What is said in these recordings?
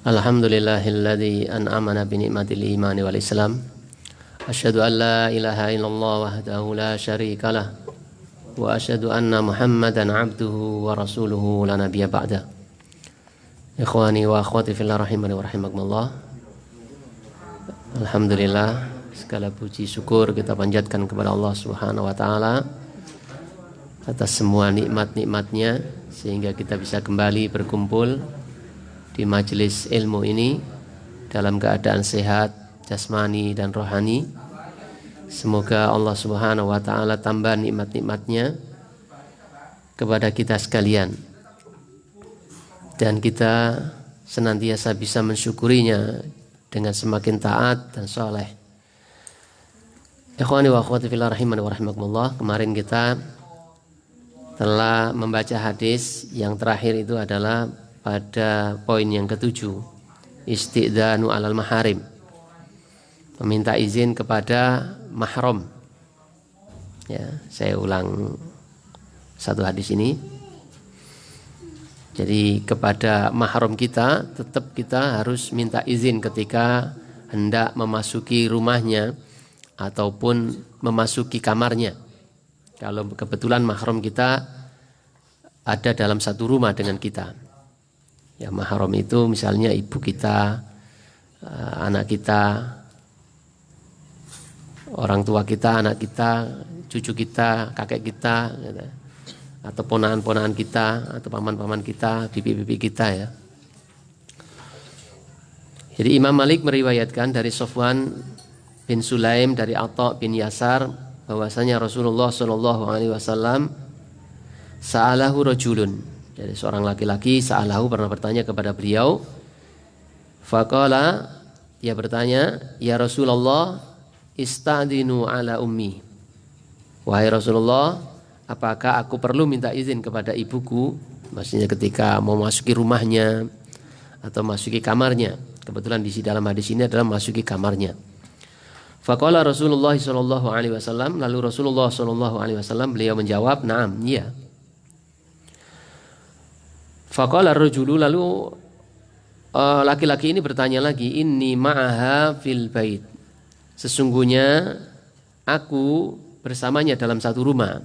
Alhamdulillahilladzi an'amana bi ni'matil imani wal islam. Asyhadu an la ilaha illallah wahdahu la syarikalah wa asyhadu anna Muhammadan 'abduhu wa rasuluhu la nabiyya ba'da. Ikhwani wa akhwati fillah rahimani wa rahimakumullah. Alhamdulillah, segala puji syukur kita panjatkan kepada Allah Subhanahu wa taala atas semua nikmat-nikmatnya sehingga kita bisa kembali berkumpul di majelis ilmu ini dalam keadaan sehat jasmani dan rohani. Semoga Allah Subhanahu wa taala tambah nikmat-nikmatnya kepada kita sekalian dan kita senantiasa bisa mensyukurinya dengan semakin taat dan soleh. Ikhwani wa akhwati fillah rahimani wa rahimakumullah. Kemarin kita telah membaca hadis yang terakhir, itu adalah pada poin yang ketujuh, isti'dzanu alal maharim, meminta izin kepada mahram. Ya, saya ulang satu hadis ini. Jadi kepada mahram kita, tetap kita harus minta izin ketika hendak memasuki rumahnya ataupun memasuki kamarnya. Kalau kebetulan mahram kita ada dalam satu rumah dengan kita. Ya, mahram itu misalnya ibu kita, anak kita, orang tua kita, anak kita, cucu kita, kakek kita, gitu. Atau ponakan-ponakan kita, atau paman-paman kita, bibi-bibi kita, ya. Jadi Imam Malik meriwayatkan dari Sofwan bin Sulaim dari Atha bin Yasar bahwasanya Rasulullah SAW sa'alahu rajulun, dari seorang laki-laki, sa'alahu pernah bertanya kepada beliau. Faqala, dia bertanya, ya Rasulullah, ista'dinu ala ummi. Wahai Rasulullah, apakah aku perlu minta izin kepada ibuku? Maksudnya ketika mau masuki rumahnya atau masuki kamarnya. Kebetulan di dalam hadis ini adalah masuki kamarnya. Faqala Rasulullah SAW, lalu Rasulullah SAW beliau menjawab, na'am, iya. Faqala ar-rajulu, lalu laki-laki ini bertanya lagi, inni ma'aha fil bait, sesungguhnya aku bersamanya dalam satu rumah.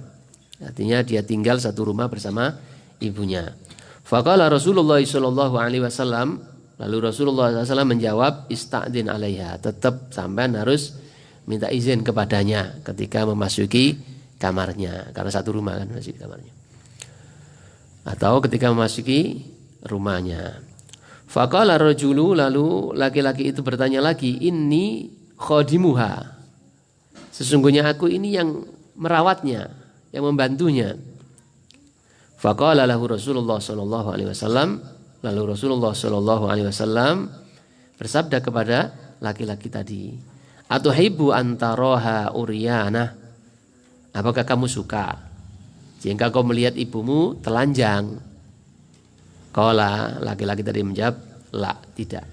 Artinya dia tinggal satu rumah bersama ibunya. Faqala Rasulullah SAW, lalu Rasulullah SAW menjawab, ista'din alaiha, tetap sampean harus minta izin kepadanya ketika memasuki kamarnya, karena satu rumah kan masuk kamarnya, atau ketika memasuki rumahnya. Faqala rajulu, lalu laki-laki itu bertanya lagi, inni khadimuha, sesungguhnya aku ini yang merawatnya, yang membantunya. Faqala lahu Rasulullah SAW, lalu Rasulullah SAW bersabda kepada laki-laki tadi, atuhibbu antaroha uryana, apakah kamu suka jika kau melihat ibumu telanjang? Qala, laki-laki tadi menjawab, la, tidak.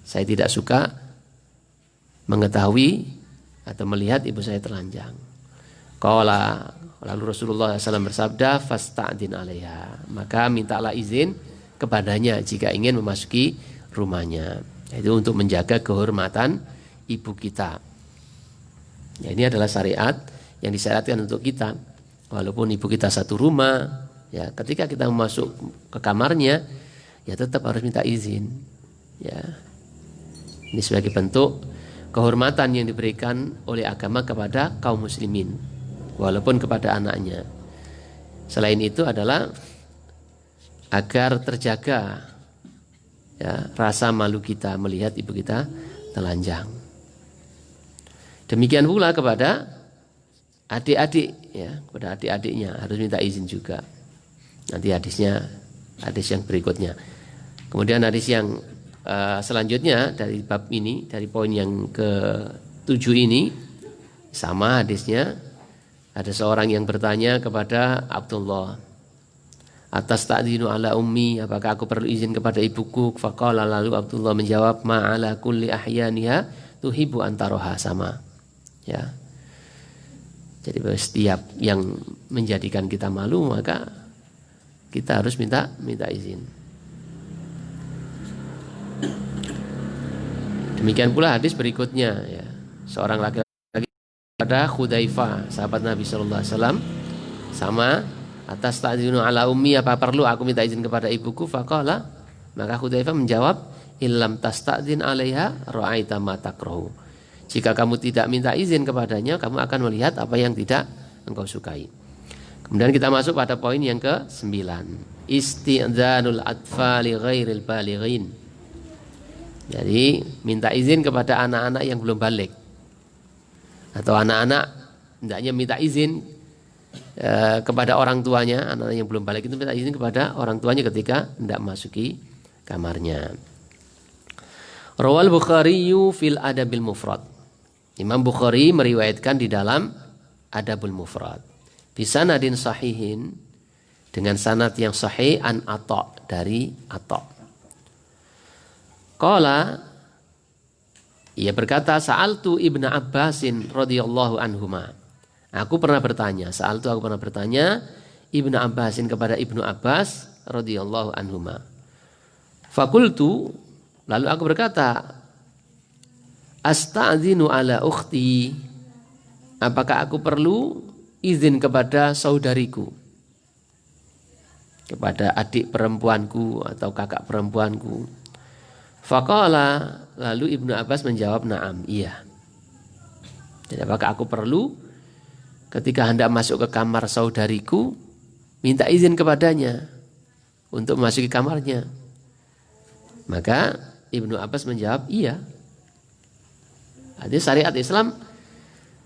Saya tidak suka mengetahui atau melihat ibu saya telanjang. Qala, lalu Rasulullah SAW bersabda, fasta'din alaiha, maka mintalah izin kepadanya jika ingin memasuki rumahnya. Itu untuk menjaga kehormatan ibu kita. Ya, ini adalah syariat yang disyariatkan untuk kita. Walaupun ibu kita satu rumah, ya, ketika kita masuk ke kamarnya, ya tetap harus minta izin. Ya, ini sebagai bentuk kehormatan yang diberikan oleh agama kepada kaum muslimin, walaupun kepada anaknya. Selain itu adalah agar terjaga, ya, rasa malu kita melihat ibu kita telanjang. Demikian pula kepada adik-adik, ya, kepada adik-adiknya harus minta izin juga. Nanti hadisnya, hadis yang berikutnya. Kemudian hadis yang selanjutnya dari bab ini, dari poin yang ke-7 ini, sama hadisnya. Ada seorang yang bertanya kepada Abdullah, atas ta'dinu ala ummi, apakah aku perlu izin kepada ibuku? Faqala, lalu Abdullah menjawab, ma'ala kulli ahyaniha tuhibbu antaroha, sama. Ya. Jadi setiap yang menjadikan kita malu, maka kita harus minta izin. Demikian pula hadis berikutnya ya. Seorang laki-laki pada Hudzaifah, sahabat Nabi sallallahu alaihi wasallam, sama atas ta'zinu ala ummi, apa perlu aku minta izin kepada ibuku? Faqala, maka Hudzaifah menjawab, illam tasta'zin 'alaiha ra'aita ma takrahu. Jika kamu tidak minta izin kepadanya, kamu akan melihat apa yang tidak engkau sukai. Kemudian kita masuk pada poin yang ke-9. Isti'dzanul atfali ghairil balighin. Jadi minta izin kepada anak-anak yang belum balik. Atau anak-anak hendaknya minta izin kepada orang tuanya, anak yang belum balik itu minta izin kepada orang tuanya ketika hendak masuki kamarnya. Rawal Bukhari fil Adabil Mufrad. Imam Bukhari meriwayatkan di dalam Adabul Mufrad. Bisanadin sahihin, dengan sanad yang sahih, an Atha, dari Atha. Qala, ia berkata, sa'altu Ibnu Abbasin radhiyallahu anhuma. Aku pernah bertanya Ibnu Abbasin kepada Ibnu Abbas radhiyallahu anhuma. Fakultu, lalu aku berkata, asta'dzinu ala ukhti, apakah aku perlu izin kepada saudariku, kepada adik perempuanku atau kakak perempuanku? Faqala, lalu Ibnu Abbas menjawab, na'am, iya. Jadi apakah aku perlu ketika hendak masuk ke kamar saudariku minta izin kepadanya untuk memasuki kamarnya? Maka Ibnu Abbas menjawab, iya. Jadi syariat Islam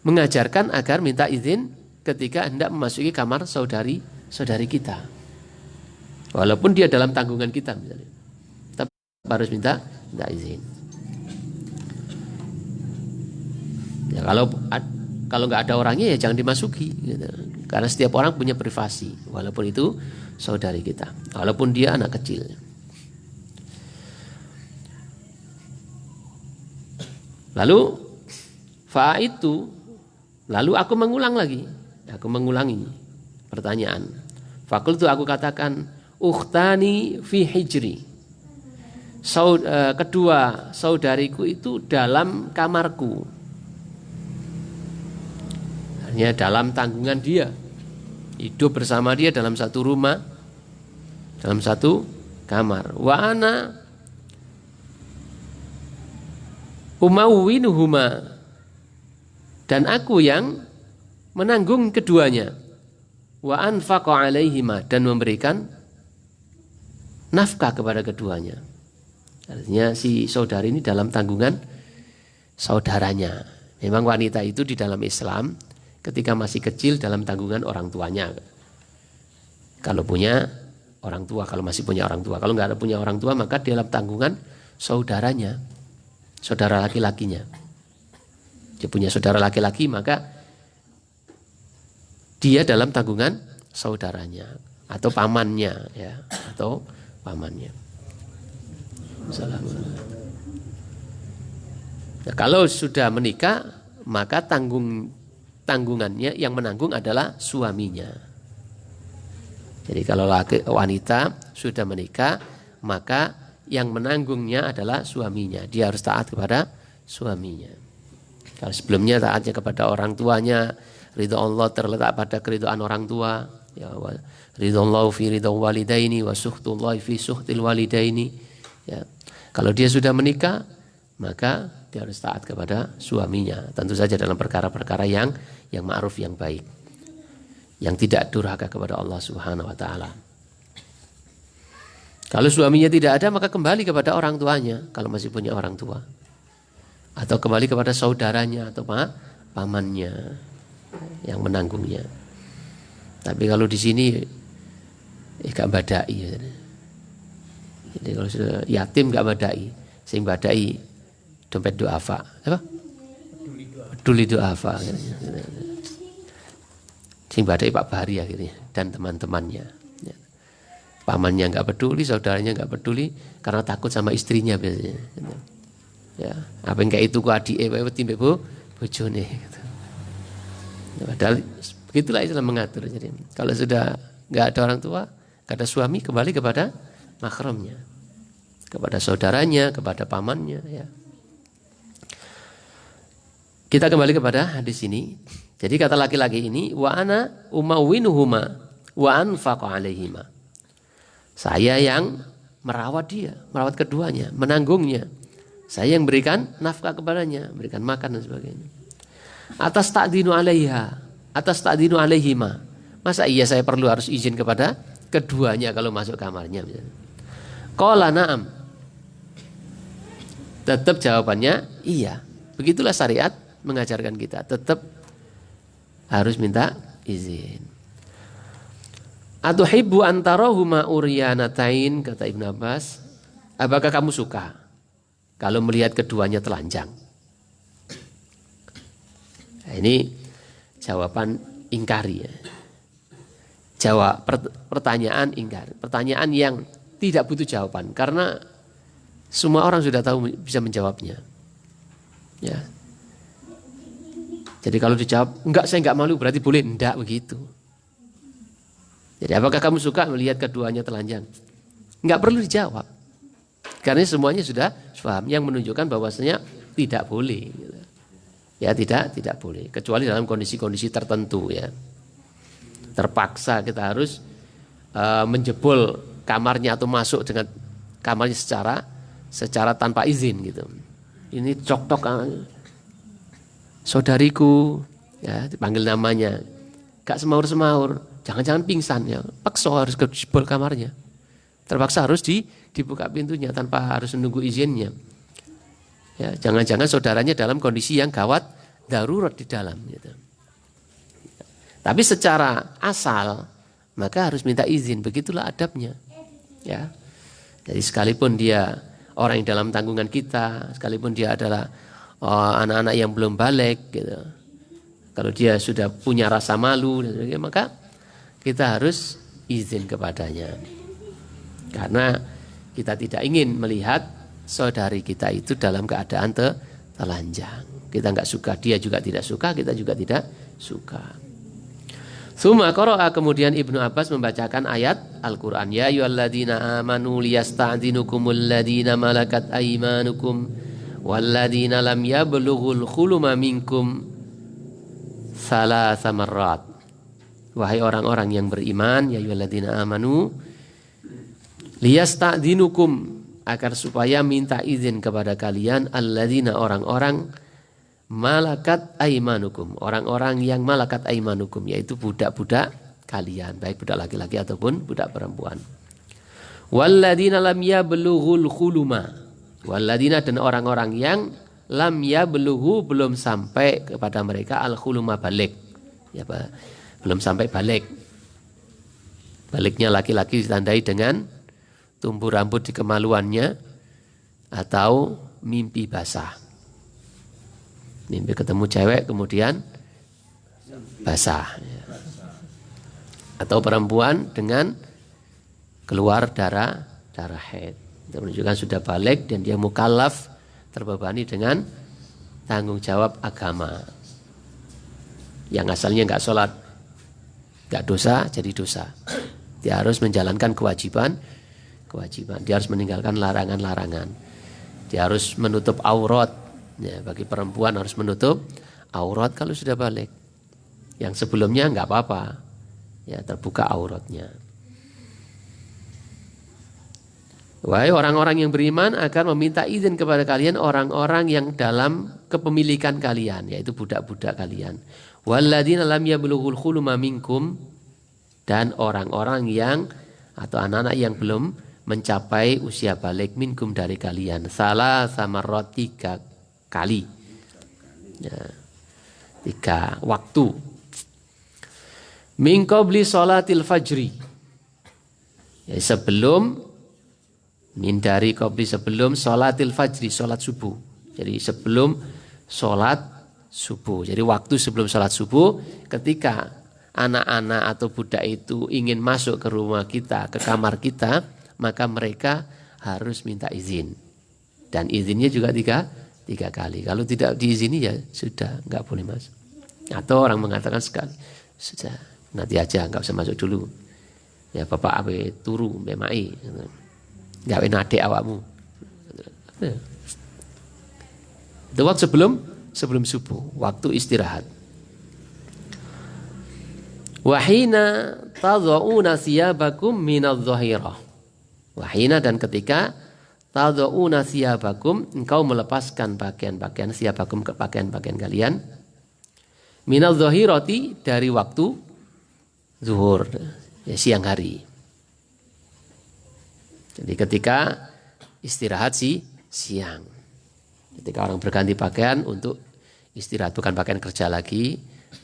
mengajarkan agar minta izin ketika hendak memasuki kamar saudari kita. Walaupun dia dalam tanggungan kita misalnya. Tapi harus minta izin. Ya, kalau nggak ada orangnya ya jangan dimasuki gitu. Karena setiap orang punya privasi, walaupun itu saudari kita, walaupun dia anak kecil. Lalu lalu aku mengulangi pertanyaan. Fakultu, aku katakan, ukhtani fi hijri. Kedua saudariku itu dalam kamarku. Hanya dalam tanggungan dia. Hidup bersama dia dalam satu rumah, dalam satu kamar. Wa ana umawwinuhuma, dan aku yang menanggung keduanya. Wa anfaqa alaihima, dan memberikan nafkah kepada keduanya. Artinya si saudari ini dalam tanggungan saudaranya. Memang wanita itu di dalam Islam ketika masih kecil dalam tanggungan orang tuanya. Kalau punya orang tua, kalau masih punya orang tua. Kalau nggak ada punya orang tua, maka di dalam tanggungan saudaranya, saudara laki-lakinya. Dia punya saudara laki-laki, maka dia dalam tanggungan saudaranya atau pamannya, ya, atau pamannya. Nah, kalau sudah menikah, maka tanggungannya yang menanggung adalah suaminya. Jadi kalau wanita sudah menikah, maka yang menanggungnya adalah suaminya. Dia harus taat kepada suaminya. Kalau sebelumnya taatnya kepada orang tuanya, ridho Allah terletak pada keridhaan orang tua. Ya, ridho Allah fi ridho walidaini wa suhtullah fi suhtil walidaini. Ya. Kalau dia sudah menikah, maka dia harus taat kepada suaminya. Tentu saja dalam perkara-perkara yang ma'ruf, yang baik, yang tidak durhaka kepada Allah Subhanahu wa taala. Kalau suaminya tidak ada, maka kembali kepada orang tuanya kalau masih punya orang tua. Atau kembali kepada saudaranya atau pamannya yang menanggungnya. Tapi kalau di sini gak badai. Jadi kalau sudah yatim gak badai, sing badai dompet duafa, apa? Peduli duafa. Sing badai Pak Bahari akhirnya dan teman-temannya. Pamannya nggak peduli, saudaranya nggak peduli karena takut sama istrinya biasanya. Ya, apa yang kayak itu ku adike wae timbe bojone gitu. Padahal begitulah Islam mengatur. Jadi kalau sudah nggak ada orang tua, Kata suami kembali kepada mahramnya, kepada saudaranya, kepada pamannya. Ya. Kita kembali kepada hadis ini. Jadi kata laki-laki ini, wa ana umawwinuhuma wa anfaqu alaihima. Saya yang merawat dia, merawat keduanya, menanggungnya. Saya yang berikan nafkah kepadanya, berikan makan dan sebagainya. Atas ta'dinu alaiha, atas ta'dinu alaihima. Masa iya saya perlu harus izin kepada keduanya kalau masuk kamarnya? Qala na'am. Tetap jawabannya iya. Begitulah syariat mengajarkan kita, tetap harus minta izin. Atuhibbu antarahuma uryanatain, kata Ibnu Abbas, apakah kamu suka kalau melihat keduanya telanjang? Nah, ini jawaban ingkari ya. Jawab pertanyaan ingkari, pertanyaan yang tidak butuh jawaban karena semua orang sudah tahu bisa menjawabnya. Ya. Jadi kalau dijawab, enggak saya enggak malu, berarti boleh, enggak begitu. Jadi apakah kamu suka melihat keduanya telanjang? Enggak perlu dijawab. Karena semuanya sudah paham, yang menunjukkan bahwasanya tidak boleh. Ya tidak boleh. Kecuali dalam kondisi-kondisi tertentu ya. Terpaksa kita harus menjebol kamarnya atau masuk dengan kamarnya secara tanpa izin gitu. Ini cok-tok saudariku, ya dipanggil namanya, gak semaur-semaur, jangan-jangan pingsan ya, paksa harus ke jebol kamarnya, terpaksa harus dibuka pintunya tanpa harus menunggu izinnya. Ya, jangan-jangan saudaranya dalam kondisi yang gawat, darurat di dalam. Gitu. Tapi secara asal maka harus minta izin, begitulah adabnya. Ya, jadi sekalipun dia orang yang dalam tanggungan kita, sekalipun dia adalah anak-anak yang belum balik, gitu. Kalau dia sudah punya rasa malu, maka kita harus izin kepadanya. Karena kita tidak ingin melihat saudari kita itu dalam keadaan telanjang. Kita enggak suka, dia juga tidak suka, kita juga tidak suka. Tsumma qara'a, kemudian Ibnu Abbas membacakan ayat Al-Qur'an, ya ayyuhalladzina amanu liyasta'dzinukumul ladzina malakat aymanukum walladzina lam yablughul khuluma minkum salasa marrat. Wahai orang-orang yang beriman, ya ayyuhalladzina amanu liyasta'dzinukum, agar supaya minta izin kepada kalian, alladzina orang-orang malakat aimanukum, orang-orang yang malakat aimanukum, yaitu budak-budak kalian, baik budak laki-laki ataupun budak perempuan. Walladzina lam yablughul khuluma, walladzina, dan orang-orang yang lam yablughu, belum sampai kepada mereka al khuluma, balik. Ya, belum sampai balik. Baliknya laki-laki ditandai dengan tumbuh rambut di kemaluannya atau mimpi basah. Mimpi ketemu cewek kemudian basah. Atau perempuan dengan keluar darah haid. Itu menunjukkan sudah balik dan dia mukallaf, terbebani dengan tanggung jawab agama. Yang asalnya enggak sholat, enggak dosa, jadi dosa. Dia harus menjalankan kewajiban. Dia harus meninggalkan larangan-larangan. Dia harus menutup aurat. Ya, bagi perempuan harus menutup aurat kalau sudah balik. Yang sebelumnya enggak apa-apa. Ya, terbuka auratnya. Wahai orang-orang yang beriman, akan meminta izin kepada kalian orang-orang yang dalam kepemilikan kalian, yaitu budak-budak kalian. Walladzina lam yablughul khuluma minkum, dan orang-orang yang atau anak-anak yang belum mencapai usia balik minkum dari kalian. Salah samarot, 3 kali. Ya, 3 waktu. Min qabli sholatil fajri. Ya, sebelum min dari qabli, sebelum sholatil fajri, sholat subuh. Jadi sebelum sholat subuh. Jadi waktu sebelum sholat subuh, ketika anak-anak atau budak itu ingin masuk ke rumah kita, ke kamar kita, maka mereka harus minta izin. Dan izinnya juga 3 kali. Kalau tidak diizini ya sudah, enggak boleh masuk. Atau orang mengatakan sekali, sudah nanti aja, enggak usah masuk dulu. Ya bapak ape turu memai. Gawe nade awakmu. Itu waktu sebelum subuh, waktu istirahat. Wahina tad'una siyabakum minadh-dhahirah. Wahina dan ketika tad'una siyabakum, engkau melepaskan pakaian-pakaian siyabakum ke pakaian-pakaian kalian minadh-dhahirati dari waktu zuhur, ya, siang hari. Jadi ketika istirahat siang. Ketika orang berganti pakaian untuk istirahat, bukan pakaian kerja lagi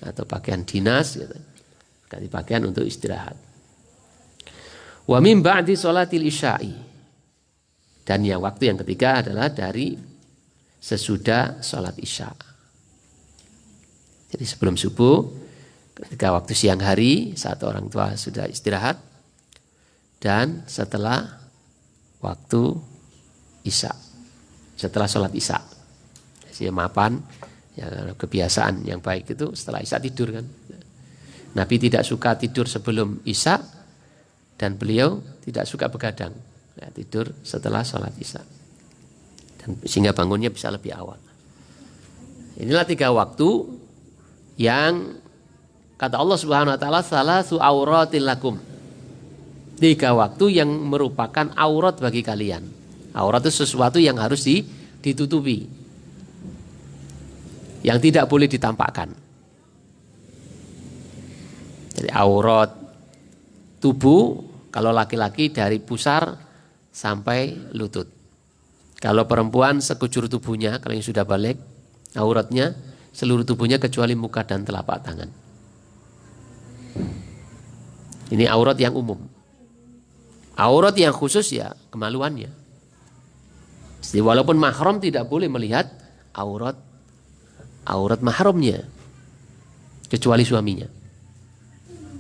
atau pakaian dinas gitu. Ganti pakaian untuk istirahat. Wa min ba'di sholatil isya'i. Dan yang waktu yang ketiga adalah dari sesudah sholat isya. Jadi sebelum subuh, ketika waktu siang hari saat orang tua sudah istirahat, dan setelah waktu isya, setelah sholat isya. Jadi mapan, ya, kebiasaan yang baik itu setelah isya tidur kan. Nabi tidak suka tidur sebelum isya dan beliau tidak suka begadang, ya, tidur setelah sholat isya. Dan sehingga bangunnya bisa lebih awal. Inilah 3 waktu yang kata Allah Subhanahu wa taala salasu auratil lakum. 3 waktu yang merupakan aurat bagi kalian. Aurat itu sesuatu yang harus ditutupi. Yang tidak boleh ditampakkan. Jadi aurat tubuh kalau laki-laki dari pusar sampai lutut. Kalau perempuan sekujur tubuhnya, kalau yang sudah balik, auratnya seluruh tubuhnya kecuali muka dan telapak tangan. Ini aurat yang umum. Aurat yang khusus ya kemaluannya. Jadi walaupun mahram tidak boleh melihat aurat mahramnya kecuali suaminya.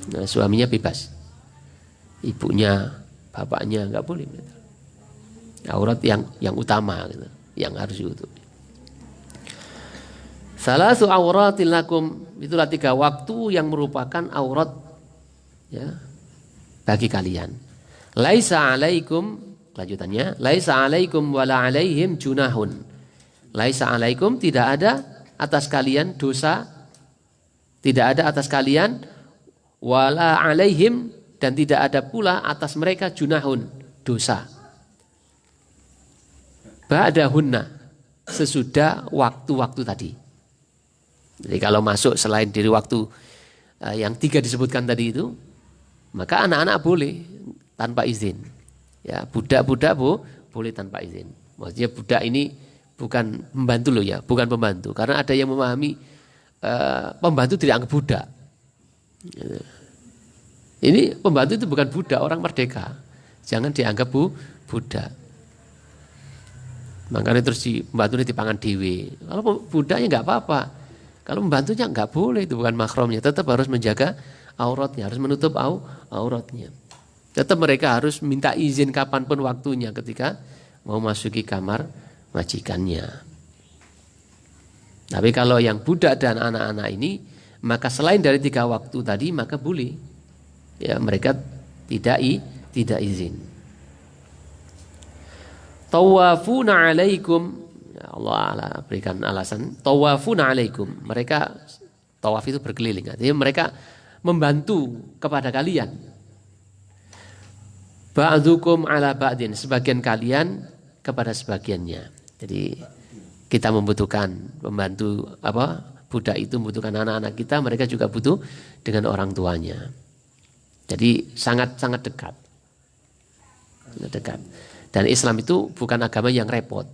Nah, suaminya bebas. Ibunya, bapaknya enggak boleh. Aurat yang utama gitu, yang harus ditutupi. Salasu auratil lakum, itulah 3 waktu yang merupakan aurat, ya, bagi kalian. Laisa alaikum, lanjutannya, laisa alaikum wala alaihim junahun. Laisa alaikum, tidak ada atas kalian dosa, tidak ada atas kalian wala alaihim, dan tidak ada pula atas mereka junahun, dosa. Ba'dahunna, sesudah waktu-waktu tadi. Jadi kalau masuk selain dari waktu yang 3 disebutkan tadi itu, maka anak-anak boleh tanpa izin. Ya, budak-budak boleh tanpa izin. Maksudnya budak ini bukan pembantu loh ya, bukan pembantu. Karena ada yang memahami pembantu tidak anggap budak. Ini pembantu itu bukan budak, orang merdeka. Jangan dianggap budak. Makanya terus pembantu ini dipangan dewe. Kalau budaknya nggak apa-apa. Kalau pembantunya nggak boleh, itu bukan mahramnya. Tetap harus menjaga auratnya, harus menutup auratnya. Tetap mereka harus minta izin kapanpun waktunya ketika mau masuki kamar majikannya. Tapi kalau yang budak dan anak-anak ini, maka selain dari 3 waktu tadi, maka boleh. Ya, mereka tidak izin. Tawafuna alaikum, ya Allah berikan alasan. Tawafuna alaikum, mereka tawaf itu berkeliling. Artinya mereka membantu kepada kalian. Ba'dukum ala ba'din, sebagian kalian kepada sebagiannya. Jadi kita membutuhkan pembantu budak itu membutuhkan anak-anak kita, mereka juga butuh dengan orang tuanya. Jadi sangat dekat. Dan Islam itu bukan agama yang repot.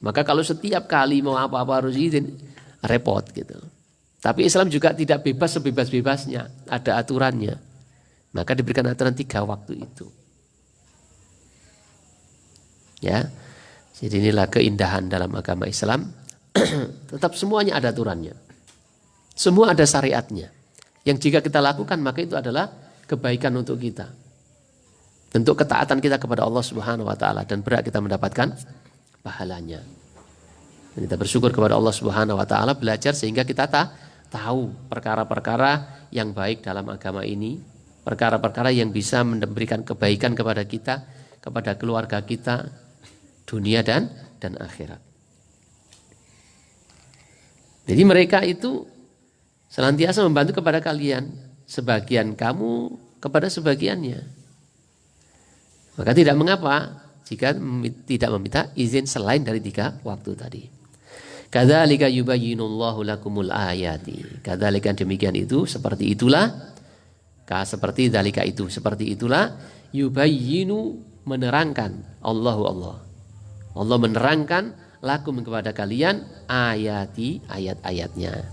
Maka kalau setiap kali mau apa-apa harus izin, repot gitu. Tapi Islam juga tidak bebas sebebas-bebasnya, ada aturannya. Maka diberikan aturan 3 waktu itu. Ya. Jadi inilah keindahan dalam agama Islam. Tetap semuanya ada aturannya. Semua ada syariatnya. Yang jika kita lakukan maka itu adalah kebaikan untuk kita. Bentuk ketaatan kita kepada Allah Subhanahu wa taala dan berat kita mendapatkan pahalanya. Dan kita bersyukur kepada Allah Subhanahu wa taala, belajar sehingga kita tahu perkara-perkara yang baik dalam agama ini, perkara-perkara yang bisa memberikan kebaikan kepada kita, kepada keluarga kita, dunia dan akhirat. Jadi mereka itu senantiasa membantu kepada kalian, sebagian kamu kepada sebagiannya. Maka tidak mengapa jika tidak meminta izin selain dari 3 waktu tadi. Kadzalika yubayyinullahu lakumul ayati. Kadzalika demikian itu, seperti itulah, seperti dzalika itu, seperti itulah yubayyinu menerangkan Allah menerangkan lakum kepada kalian ayati, ayat-ayatnya.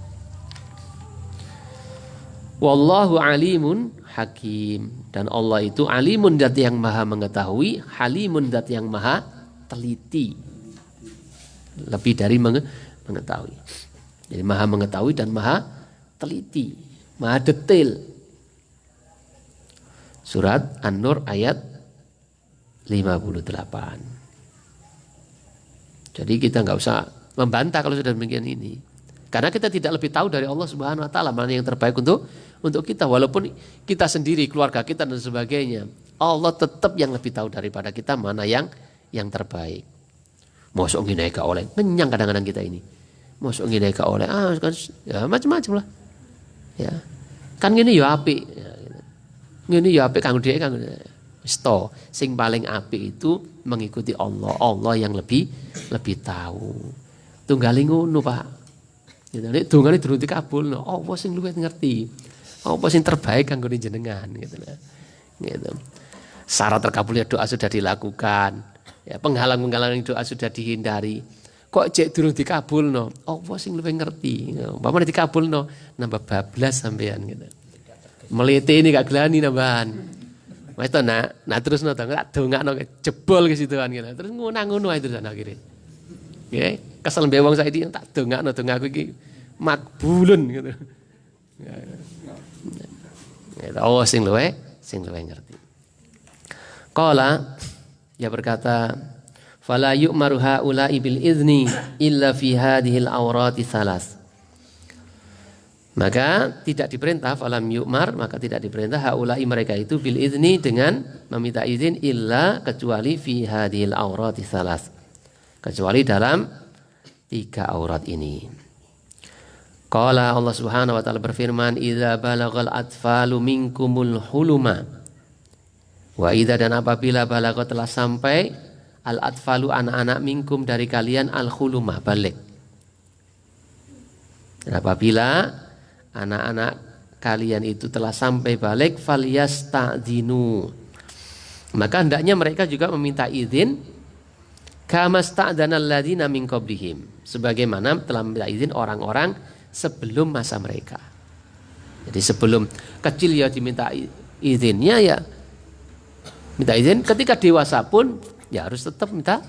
Wallahu alimun hakim, dan Allah itu alimun, zat yang maha mengetahui, halimun, zat yang maha teliti, lebih dari mengetahui. Jadi maha mengetahui dan maha teliti, maha detail. Surat An-Nur ayat 58. Jadi kita nggak usah membantah kalau sudah demikian ini, karena kita tidak lebih tahu dari Allah Subhanahu Wa Taala mana yang terbaik untuk kita. Walaupun kita sendiri, keluarga kita dan sebagainya, Allah tetap yang lebih tahu daripada kita mana yang terbaik. Mosok ngene gak oleh, ngenyang kadang-kadang kita ini. Mosok ngene gak oleh, kan ya macam-macam lah. Ya. Kan ngene ya apik. Ya, gitu. Ngene ya apik kanggo dhek kanggo sto. Sing paling apik itu mengikuti Allah. Allah yang lebih tahu. Tunggali ngono, Pak. Gitu. Nek dongane durung dikabulno, Allah sing luwih ngerti. Apa sing terbaik kanggo jenengan gitu lah. Gitu. Syarat terkabulnya doa sudah dilakukan. Ya, penghalang-penghalang doa sudah dihindari. Kok cek durung dikabulno? Apa sing luwih ngerti. Umpamane dikabulno nambah bablas sampean gitu. Meliti ini gak gelani nambahan. Wes to nak terus no tak dongakno jebol ke situan gitu. Terus ngono ae terus akhire. Nggih, kesel mbek wong saiki tak dongakno dongaku iki makbulun gitu. Oh sing luwih ngerti. Qala, dia berkata, fala yu'maru haula'i bil izni illa fi hadhil awrati salas. Maka tidak diperintah, falam yu'mar, maka tidak diperintah haula'i mereka itu bil izni dengan meminta izin illa kecuali fi hadhil awrati salas. Kecuali dalam 3 aurat ini. Qala, Allah Subhanahu wa taala berfirman, idza balagal atfalu minkumul huluma. Wa idza, dan apabila balagat telah sampai al atfalu anak-anak minkum dari kalian al huluma balik. Dan apabila anak-anak kalian itu telah sampai balik, falyasta'dzinu, maka hendaknya mereka juga meminta izin, kama sta'dzanal ladzina min qablihim, sebagaimana telah meminta izin orang-orang sebelum masa mereka. Jadi sebelum kecil ya diminta izinnya, ya minta izin, ketika dewasa pun ya harus tetap minta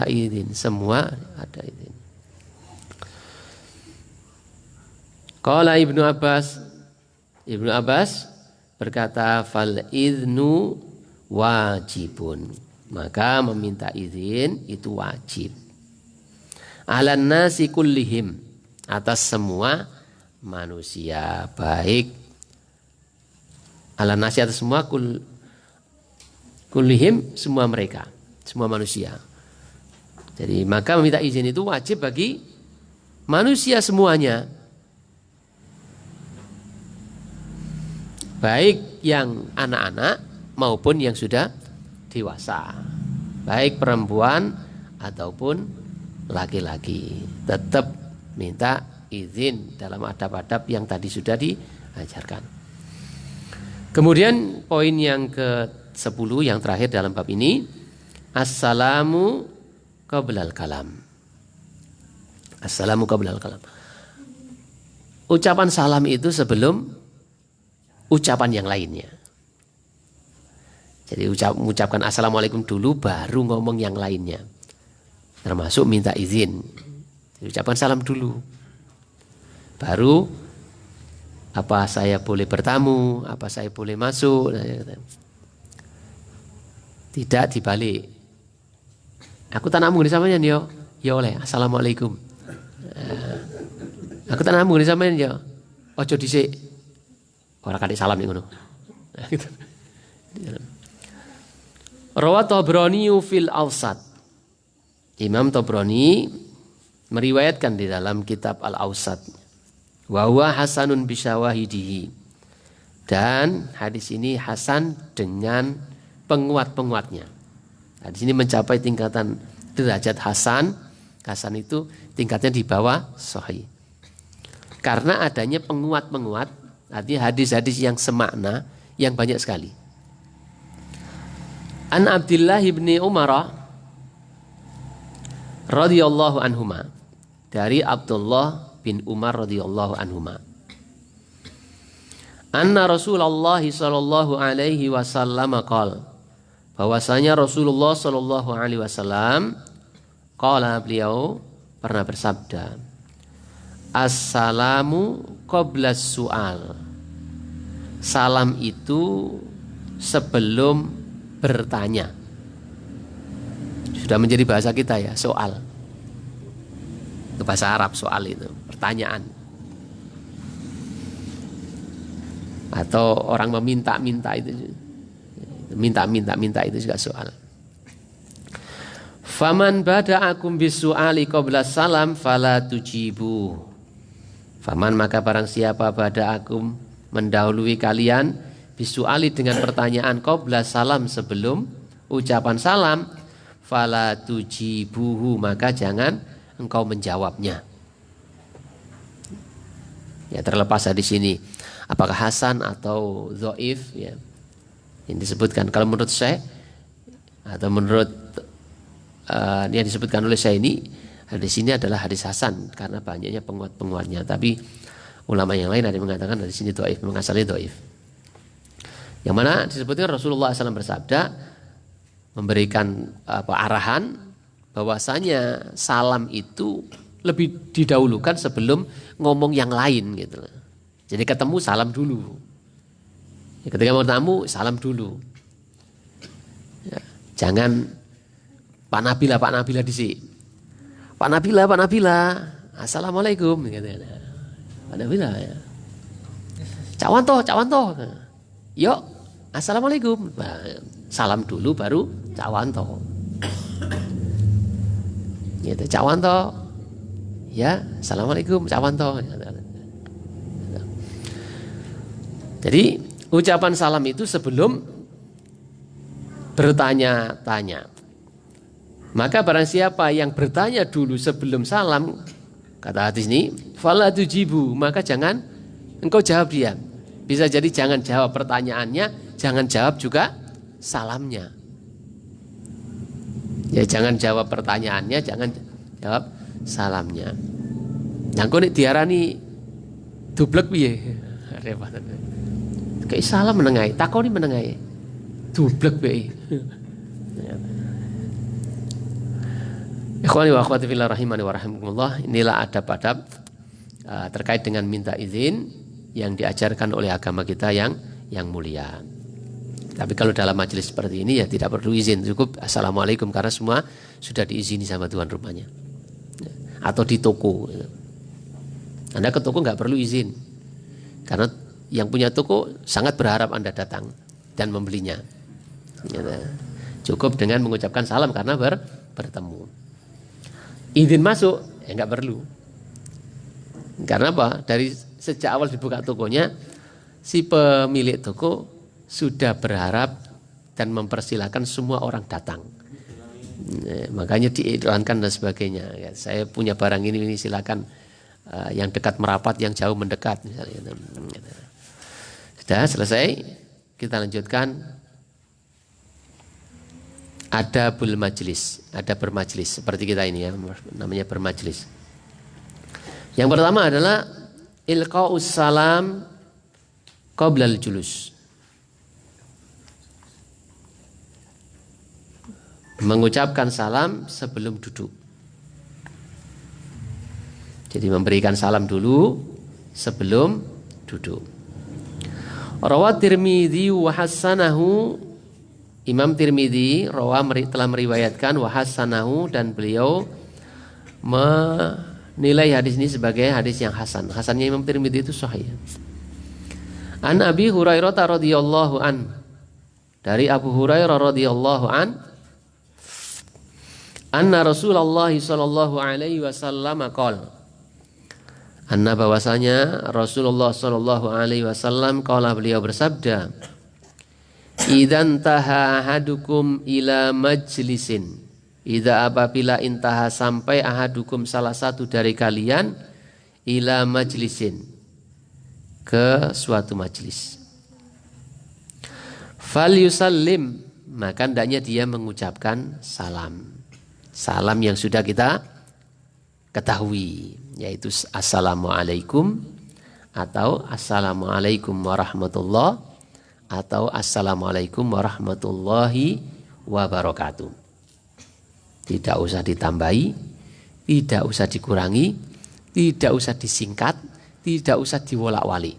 izin, semua ada izin. Qala Ibnu Abbas berkata, fal idnu wajibun, maka meminta izin itu wajib. Alan nasi kullihim, atas semua manusia, baik alan nasi, atas semua kullihim, semua mereka, semua manusia. Jadi maka meminta izin itu wajib bagi manusia semuanya, baik yang anak-anak maupun yang sudah dewasa, baik perempuan ataupun laki-laki, tetap minta izin dalam adab-adab yang tadi sudah diajarkan. Kemudian poin yang ke-10 yang terakhir dalam bab ini, assalamu qablal kalam. Assalamu qablal kalam. Ucapan salam itu sebelum ucapan yang lainnya. Jadi mengucapkan assalamualaikum dulu, baru ngomong yang lainnya, termasuk minta izin. Jadi ucapan salam dulu, baru apa saya boleh bertamu, apa saya boleh masuk. Tidak dibalik. Aku tak namung sampeyan yo, ya oleh assalamualaikum. Aku tak namung sampeyan yo, ojo dhisik. Ora kadek salam ning ngono. Rawat Tabrani fil Awsat. Imam Tabrani meriwayatkan di dalam kitab Al-Awsat. Wa huwa hasanun bisyawahidihi. Dan hadis ini hasan dengan penguat-penguatnya. Hadis ini mencapai tingkatan derajat hasan. Hasan itu tingkatnya di bawah sahih. Karena adanya penguat-penguat, artinya hadis-hadis yang semakna, yang banyak sekali. An Abdullah ibni Umar radhiyallahu anhuma, dari Abdullah bin Umar radhiyallahu anhuma, anna Rasulullah sallallahu alaihi wasallam qala, bahwasanya Rasulullah sallallahu alaihi wasallam qala, beliau pernah bersabda, assalamu qablas su'al. Salam itu sebelum bertanya. Sudah menjadi bahasa kita ya, soal. Itu bahasa Arab, soal itu, pertanyaan. Atau orang meminta-minta itu. Minta itu juga soal. Faman bada'akum bisu'ali qabla salam fala tujibu. Faman, maka barang siapa bada'akum, mendahului kalian, bisu'ali dengan pertanyaan, qabla salam, sebelum ucapan salam, fala tujibuhu, maka jangan engkau menjawabnya. Ya, terlepas dari sini apakah hasan atau dhaif ya. Yang disebutkan kalau menurut saya atau menurut yang disebutkan oleh saya ini, hadis ini adalah hadis hasan karena banyaknya penguat-penguatnya. Tapi ulama yang lain ada yang mengatakan hadis ini dhaif, memang asalnya dhaif. Yang mana disebutkan Rasulullah SAW bersabda, memberikan arahan bahwasanya salam itu lebih didahulukan sebelum ngomong yang lain gitu. Jadi ketemu salam dulu. Ya, ketika mau tamu salam dulu. Ya, jangan Pak Nabila di sini. Pak Nabila, assalamualaikum. Pak Nabila ya. Cawanto. Yuk, assalamualaikum. Salam dulu baru cawanto. Gitu, cawanto. Ya, assalamualaikum, cawanto. Jadi ucapan salam itu sebelum bertanya-tanya. Maka barang siapa yang bertanya dulu sebelum salam, kata hadis ini, fala tujibu, maka jangan engkau jawab dia. Bisa jadi jangan jawab pertanyaannya, jangan jawab juga salamnya. Ya, jangan jawab pertanyaannya, jangan jawab salamnya. Nah, kok nek diarani dublek piye? Repot. Kayak salam menengahi, takoni menengahi. Dublek piye? Ikhwani wa akhwati fillah rahimani wa rahimakumullah, inilah adab-adab terkait dengan minta izin yang diajarkan oleh agama kita yang mulia. Tapi kalau dalam majelis seperti ini ya tidak perlu izin, cukup assalamualaikum karena semua sudah diizini sama tuan rumahnya. Atau di toko. Anda ke toko nggak perlu izin. Karena yang punya toko sangat berharap Anda datang dan membelinya. Cukup dengan mengucapkan salam karena bertemu. Izin masuk ya nggak perlu. Karena apa? Dari sejak awal dibuka tokonya, si pemilik toko sudah berharap dan mempersilahkan semua orang datang. Makanya diiklankan dan sebagainya. Ya, saya punya barang ini silakan yang dekat merapat, yang jauh mendekat misalnya. Sudah selesai, kita lanjutkan. Ada majlis, ada bermajlis seperti kita ini ya, namanya bermajlis. Yang pertama adalah ilqaus salam qablal julus. Mengucapkan salam sebelum duduk. Jadi memberikan salam dulu sebelum duduk. Rawat Tirmidzi wa hasanahu, Imam Tirmidzi telah meriwayatkan wa hasanahu, dan beliau menilai hadis ini sebagai hadis yang hasan. Hasannya Imam Tirmidzi itu sahih. An Abi Hurairah radhiyallahu an, dari Abu Hurairah radhiyallahu an, anna Rasulullah sallallahu alaihi wasallam qala, anna bahwasanya Rasulullah sallallahu alaihi wasallam qala, beliau bersabda, idzan taha ahadukum ila majlisin, idza apabila intaha sampai ahadukum salah satu dari kalian, ila majlisin, ke suatu majlis, fal yusallim, maka hendaknya dia mengucapkan salam. Salam yang sudah kita ketahui, yaitu assalamualaikum atau assalamualaikum warahmatullah atau assalamualaikum warahmatullahi wabarakatuh. Tidak usah ditambahi, tidak usah dikurangi, tidak usah disingkat, tidak usah diwolak-walik.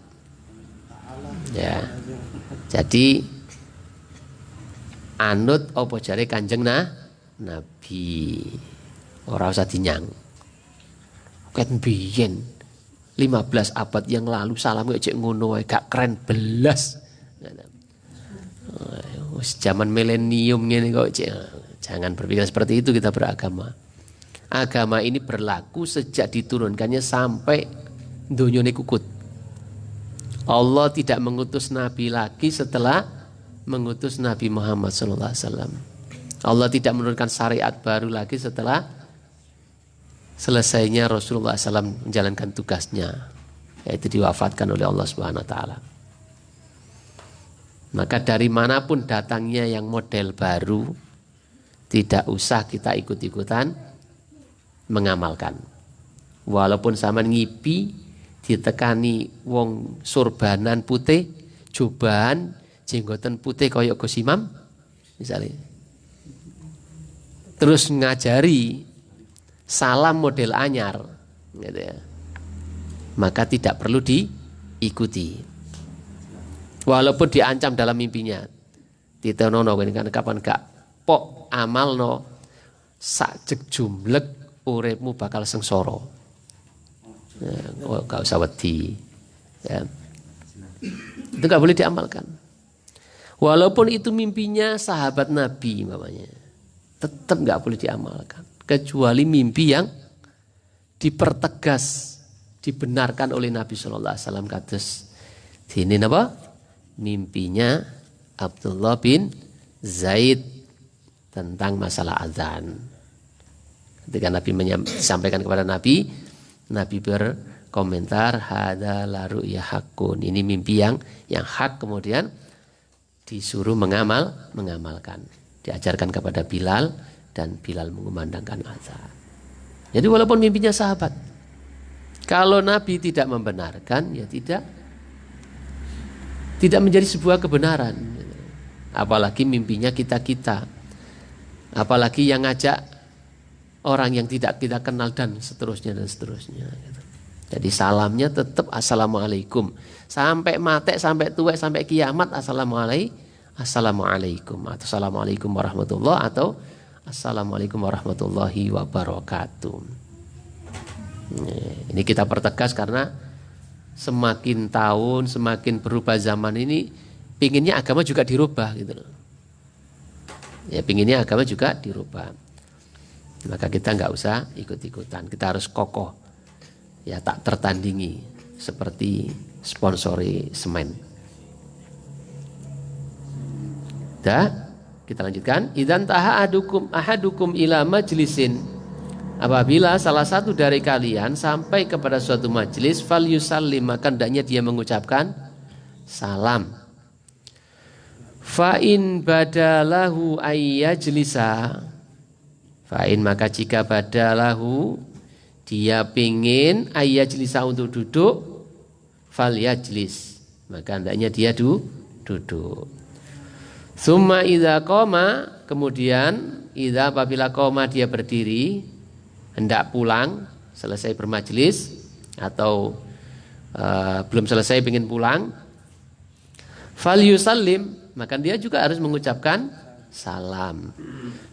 Ya. Jadi anut apa jare Kanjeng Nabi. Ora usah dinyang. Ket biyen 15 abad yang lalu salam kok cek ngono wae, gak keren belas. Wis zaman milenium ngene kok cek. Jangan berpikir seperti itu kita beragama. Agama ini berlaku sejak diturunkannya sampai dunia ini kukut. Allah tidak mengutus Nabi lagi setelah mengutus Nabi Muhammad SAW. Allah tidak menurunkan syariat baru lagi setelah selesainya Rasulullah SAW menjalankan tugasnya, yaitu diwafatkan oleh Allah Subhanahu Wa Taala. Maka dari manapun datangnya yang model baru, tidak usah kita ikut-ikutan mengamalkan. Walaupun sama ngipi ditekani wong surbanan putih, jubahan, jenggoten putih kaya Gus Imam misalnya, terus ngajari salam model anyar gitu ya, maka tidak perlu diikuti walaupun diancam dalam mimpinya. Ditenono kan kapan gak pok amalno sak jek jumlek uripmu bakal sengsara. Ya, gak usah wedi ya. Itu gak boleh diamalkan walaupun itu mimpinya sahabat Nabi mamanya, tetap gak boleh diamalkan kecuali mimpi yang dipertegas, dibenarkan oleh Nabi SAW. Kados ini apa? Mimpinya Abdullah bin Zaid tentang masalah azan. Ketika Nabi sampaikan kepada Nabi berkomentar, hada la ru'ya hakun, ini mimpi yang hak, kemudian disuruh mengamalkan, diajarkan kepada Bilal dan Bilal mengumandangkan azan. Jadi walaupun mimpinya sahabat, kalau Nabi tidak membenarkan, ya tidak menjadi sebuah kebenaran. Apalagi mimpinya kita, apalagi yang ngajak orang yang tidak kita kenal dan seterusnya. Jadi salamnya tetap assalamualaikum. Sampai mati, sampai tua, sampai kiamat assalamualaikum atau assalamualaikum warahmatullah atau assalamualaikum warahmatullahi wabarakatuh. Ini kita pertegas karena semakin tahun, semakin berubah zaman ini, pinginnya agama juga dirubah gitu loh. Ya, pinginnya agama juga dirubah. Maka kita nggak usah ikut-ikutan. Kita harus kokoh, ya tak tertandingi seperti sponsori semen. Kita lanjutkan. Idzan taha ahadukum ila majlisin, apabila salah satu dari kalian sampai kepada suatu majlis, fal yusallim, maka hendaknya dia mengucapkan salam. Fa in badalahu ayyajlisa, fa'in maka jika badalahu dia pingin ayyajlisa untuk duduk, fal yajlis, maka hendaknya dia duduk. Summa idza qama, kemudian idza apabila qama dia berdiri hendak pulang, selesai bermajlis atau belum selesai ingin pulang, fal yusallim, maka dia juga harus mengucapkan salam.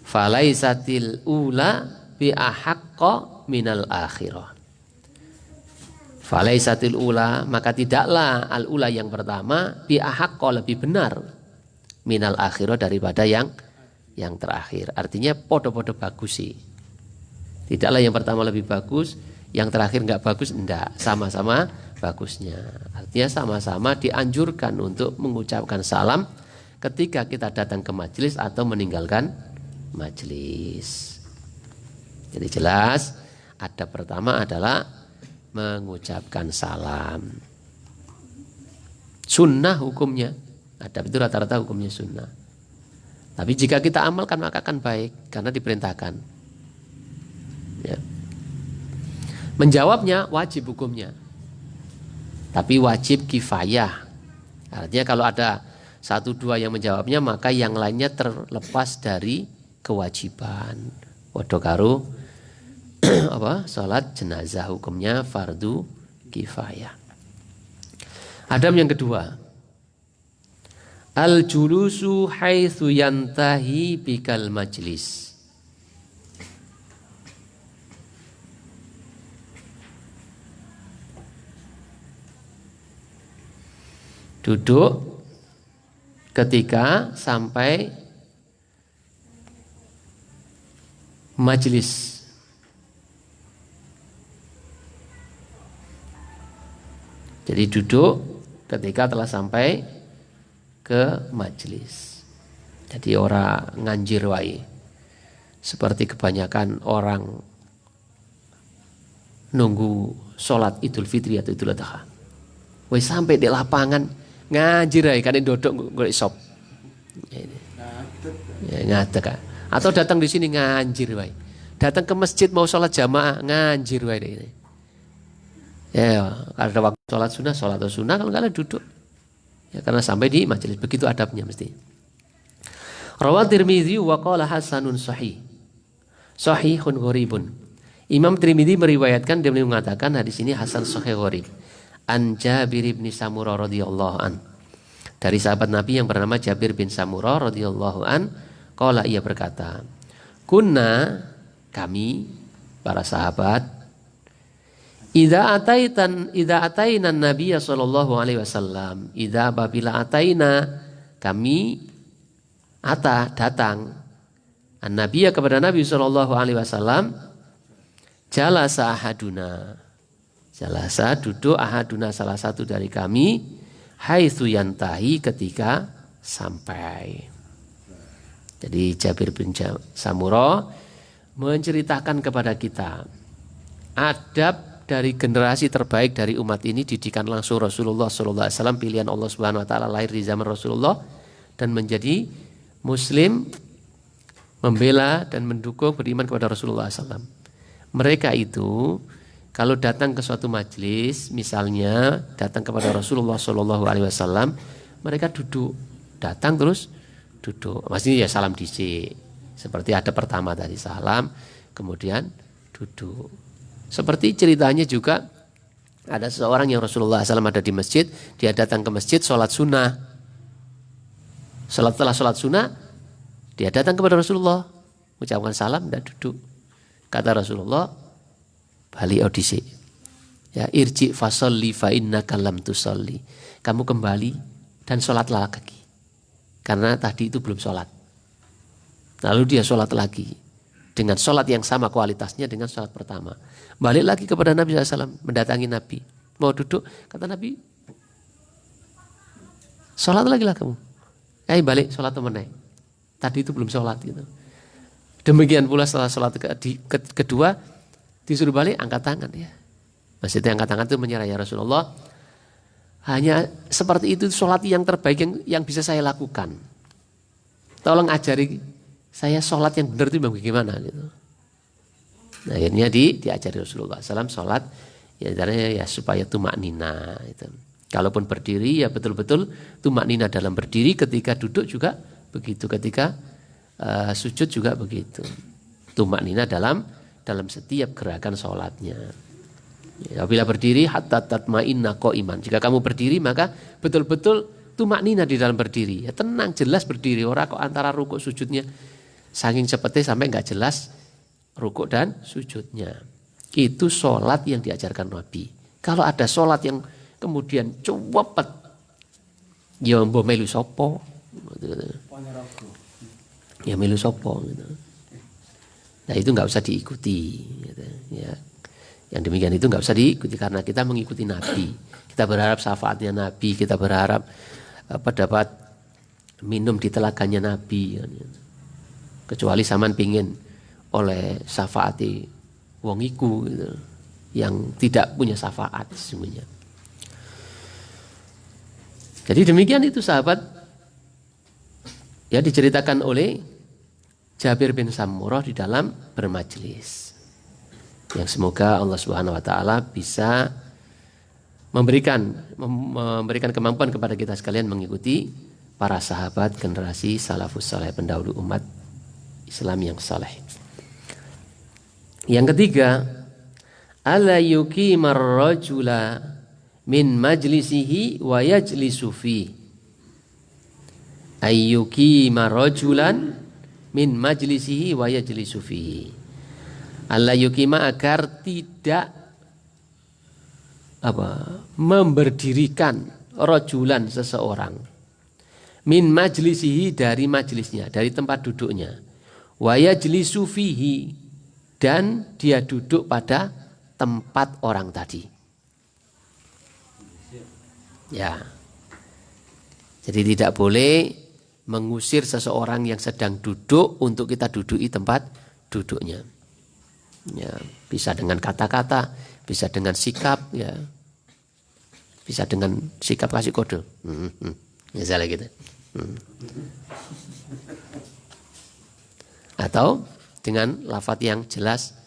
Falaisatil ula bi ahaqqa minal akhirah. Falaisatil ula, maka tidaklah al-ula yang pertama bi'ahaqqa lebih benar minal akhirah daripada yang terakhir. Artinya podo-podo bagus sih. Tidaklah yang pertama lebih bagus, yang terakhir enggak bagus, enggak, sama-sama bagusnya. Artinya sama-sama dianjurkan untuk mengucapkan salam ketika kita datang ke majelis atau meninggalkan majelis. Jadi jelas, adab pertama adalah mengucapkan salam. Sunnah hukumnya, adab itu rata-rata hukumnya sunnah. Tapi jika kita amalkan maka akan baik karena diperintahkan. Ya. Menjawabnya wajib hukumnya, tapi wajib kifayah. Artinya kalau ada 1-2 yang menjawabnya maka yang lainnya terlepas dari kewajiban. Waduh karo salat jenazah hukumnya fardu kifayah. Adab yang kedua, al julusu haitsu yantahi bikal majlis. Duduk ketika sampai majelis. Jadi duduk ketika telah sampai ke majelis. Jadi orang nganjir wae. Seperti kebanyakan orang nunggu sholat Idul Fitri atau Idul Adha. Wes sampai di lapangan nganjir wae kan dodok golek sop. Ya ngadeg kan. Atau datang di sini nganjir wae. Datang ke masjid mau sholat jamaah nganjir wae. Ya, ada waktu sholat atau sunnah kalau kalian duduk. Ya, karena sampai di majelis begitu adabnya mesti. Rawat Tirmidzi wa qala hasanun sahih. Sahihun gharibun. Imam Tirmidzi meriwayatkan dia mengatakan hadis ini hasan sahih gharib. An Jabir bin Samurah radhiyallahu an. Dari sahabat Nabi yang bernama Jabir bin Samurah radhiyallahu an, qala ia berkata, "Kunna kami para sahabat Idza ataina Nabiya sallallahu alaihi wasallam, idza babila ataina kami datang an-Nabiya kepada Nabi sallallahu alaihi wasallam, jalasa ahaduna. Jalasa duduk ahaduna salah satu dari kami haitsu yantahi ketika sampai. Jadi Jabir bin Samurah menceritakan kepada kita adab dari generasi terbaik dari umat ini, didikan langsung Rasulullah SAW, pilihan Allah Subhanahu Wa Taala, lahir di zaman Rasulullah dan menjadi Muslim, membela dan mendukung beriman kepada Rasulullah SAW. Mereka itu kalau datang ke suatu majelis, misalnya datang kepada Rasulullah SAW, mereka duduk, datang terus duduk. Maksudnya ya salam dhisik, seperti ada pertama tadi salam, kemudian duduk. Seperti ceritanya juga ada seseorang yang Rasulullah SAW ada di masjid, dia datang ke masjid sholat sunnah. Setelah sholat sunnah, dia datang kepada Rasulullah, ucapkan salam dan duduk. Kata Rasulullah, bali audisi. Ya, irji fasolli fa innaka lam tusolli. Kamu kembali dan sholatlah lagi. Karena tadi itu belum sholat. Lalu dia sholat lagi. Dengan sholat yang sama kualitasnya dengan sholat pertama. Balik lagi kepada Nabi SAW, mendatangi Nabi. Mau duduk, kata Nabi, sholat lagi lah kamu. Balik sholat temennya. Tadi itu belum sholat gitu. Demikian pula setelah sholat kedua, disuruh balik, angkat tangan ya. Maksudnya angkat tangan itu menyerah, ya Rasulullah. Hanya seperti itu sholat yang terbaik yang bisa saya lakukan. Tolong ajari saya sholat yang benar itu bagaimana gitu. Nah, akhirnya diajari Rasulullah SAW sholat ya supaya tumak nina itu. Kalaupun berdiri ya betul-betul tumak nina dalam berdiri, ketika duduk juga begitu, ketika sujud juga begitu. Tumak nina dalam setiap gerakan sholatnya. Ya, bila berdiri hatta tatma'inna qa'iman. Jika kamu berdiri maka betul-betul tumak nina di dalam berdiri. Ya tenang, jelas berdiri. Orang kok antara rukuk sujudnya saking cepetnya sampai nggak jelas rukuk dan sujudnya. Itu sholat yang diajarkan Nabi. Kalau ada sholat yang kemudian cepet, ya mbok melu sapa? Ya melu sapa gitu. Nah itu nggak usah diikuti gitu. Ya. Yang demikian itu nggak usah diikuti karena kita mengikuti Nabi. Kita berharap syafaatnya Nabi, kita berharap dapat minum di telaganya Nabi. Kecuali sampean pingin oleh syafaati wong iku gitu, yang tidak punya syafaat sesungguhnya. Jadi demikian itu sahabat, ya diceritakan oleh Jabir bin Samurah di dalam bermajlis. Yang semoga Allah Subhanahu wa taala bisa memberikan kemampuan kepada kita sekalian mengikuti para sahabat generasi salafus saleh pendahulu umat Islam yang saleh. Yang ketiga, ala yuqimar rajula min majlisihi wa yajlisu fi. Ayyuqimar rajulan min majlisihi wa yajlisu fihi. Allah yukima agar tidak memberdirikan rajulan seseorang min majlisihi dari majlisnya, dari tempat duduknya, wa yajlisu fihi dan dia duduk pada tempat orang tadi. Ya. Jadi tidak boleh mengusir seseorang yang sedang duduk untuk kita duduki tempat duduknya. Ya, bisa dengan kata-kata, bisa dengan sikap, ya, bisa dengan sikap kasih kode. Misalnya gitu. Atau dengan lafaz yang jelas,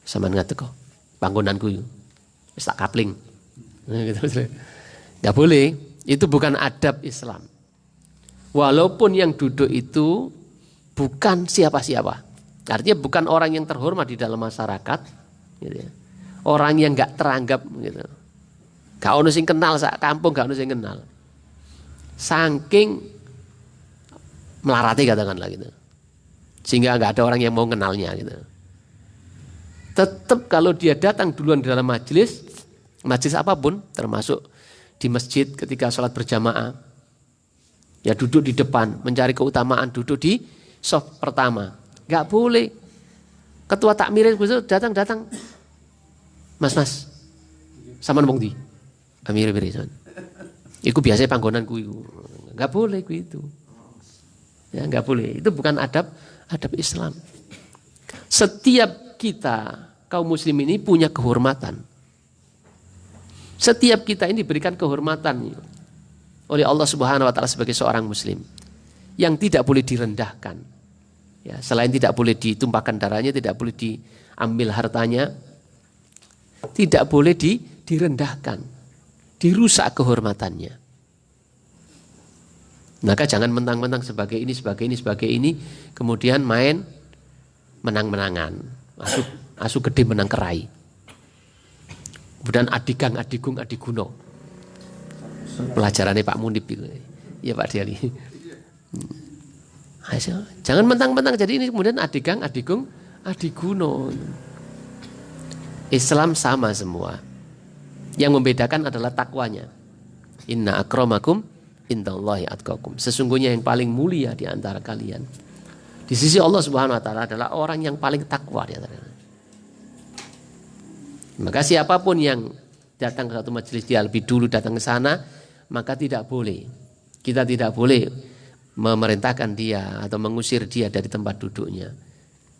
sama ngateko panggonanku wis tak kapling. Gitu. Enggak boleh, itu bukan adab Islam. Walaupun yang duduk itu bukan siapa-siapa. Artinya bukan orang yang terhormat di dalam masyarakat. Gitu ya. Orang yang gak teranggap. Gitu. Gak ono sing kenal sak kampung, gak ono sing kenal. Saking melarati katakanlah gitu. Sehingga gak ada orang yang mau kenalnya gitu. Tetap kalau dia datang duluan di dalam majelis apapun, termasuk di masjid ketika sholat berjamaah, ya duduk di depan, mencari keutamaan, duduk di saf pertama. Gak boleh. Ketua takmir itu datang. Mas, sama wong ndi? Amir berisan. Iku biasanya panggonanku iku. Gak boleh itu. Ya gak boleh. Itu bukan adab Islam. Setiap kita kaum muslim ini punya kehormatan. Setiap kita ini diberikan kehormatan oleh Allah Subhanahu wa taala sebagai seorang muslim yang tidak boleh direndahkan. Ya, selain tidak boleh ditumpahkan darahnya, tidak boleh diambil hartanya, tidak boleh direndahkan, dirusak kehormatannya. Maka jangan mentang-mentang sebagai ini, kemudian main menang-menangan, asu gede menang kerai. Kemudian adigung adiguno. Pelajarannya Pak Munib itu. Ya Pak Diali. Jangan mentang-mentang jadi ini kemudian adigung adiguno. Islam sama semua. Yang membedakan adalah takwanya. Inna akramakum indallahi atqakum. Sesungguhnya yang paling mulia di antara kalian di sisi Allah Subhanahu wa taala adalah orang yang paling takwa di antara kalian. Maka siapapun yang datang ke satu majelis, dia lebih dulu datang ke sana, maka kita tidak boleh memerintahkan dia atau mengusir dia dari tempat duduknya.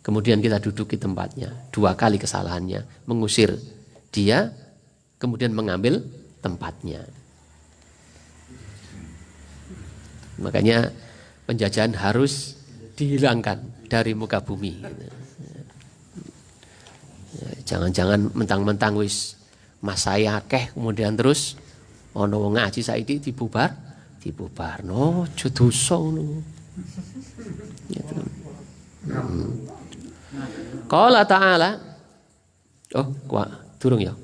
Kemudian kita duduk di tempatnya. 2 kali kesalahannya, mengusir dia, kemudian mengambil tempatnya. Makanya penjajahan harus dihilangkan dari muka bumi. Jangan-jangan mentang-mentang wis mas saya akeh kemudian terus ono wong ngaji saiki dibubarno aja dosa ngono. Gitu. Qala ta'ala. Durung ya.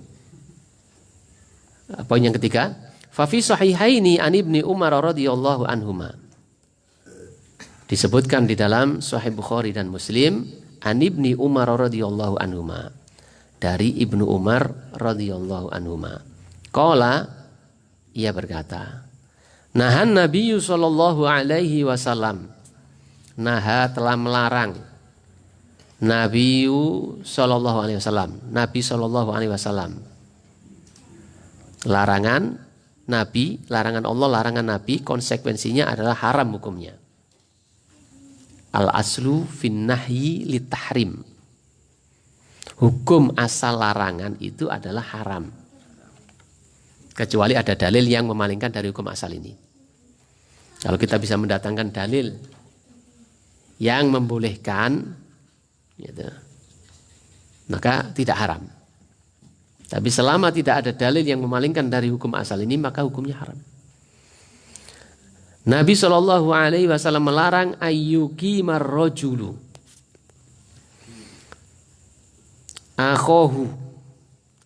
Poin yang ketiga, fa fi sahihaini an Ibnu Umar radhiyallahu anhuma. Disebutkan di dalam Sahih Bukhari dan Muslim an Ibnu Umar radhiyallahu anhuma. dari Ibnu Umar radhiyallahu anhuma. Qala, ia berkata, nahan Nabi sallallahu alaihi wasallam. Naha telah melarang. Nabi sallallahu alaihi wasallam. Nabi sallallahu alaihi wasallam. Larangan Nabi, larangan Allah, larangan Nabi, konsekuensinya adalah haram hukumnya. Al aslu fin nahyi litahrim. Hukum asal larangan itu adalah haram. Kecuali ada dalil yang memalingkan dari hukum asal ini. Kalau kita bisa mendatangkan dalil yang membolehkan, gitu, maka tidak haram. Tapi selama tidak ada dalil yang memalingkan dari hukum asal ini, maka hukumnya haram. Nabi Shallallahu Alaihi Wasallam melarang ayyukimar rojulu akhohu.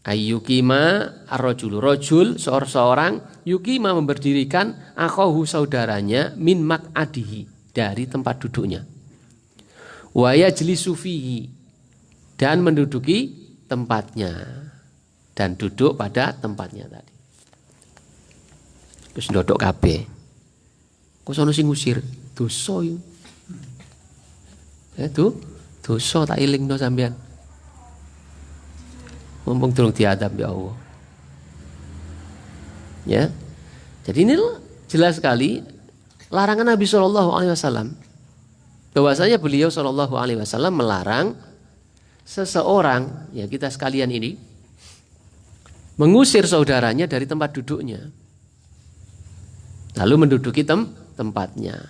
Ayyukima ar-rojulu, rojul seorang yukima memberdirikan akhohu saudaranya min mak'adihi, dari tempat duduknya. Wa yajlisu fihi, dan menduduki tempatnya, dan duduk pada tempatnya tadi. Terus ndodok kabeh. Kok sono sing ngusir? Dosa yo. Itu dosa tak ilingno sampean. Mumpung durung diadab ya Allah. Ya. Jadi ini jelas sekali larangan Nabi Shallallahu Alaihi Wasallam. Bahwasanya beliau Shallallahu Alaihi Wasallam melarang seseorang, ya kita sekalian ini, mengusir saudaranya dari tempat duduknya, lalu menduduki tempatnya.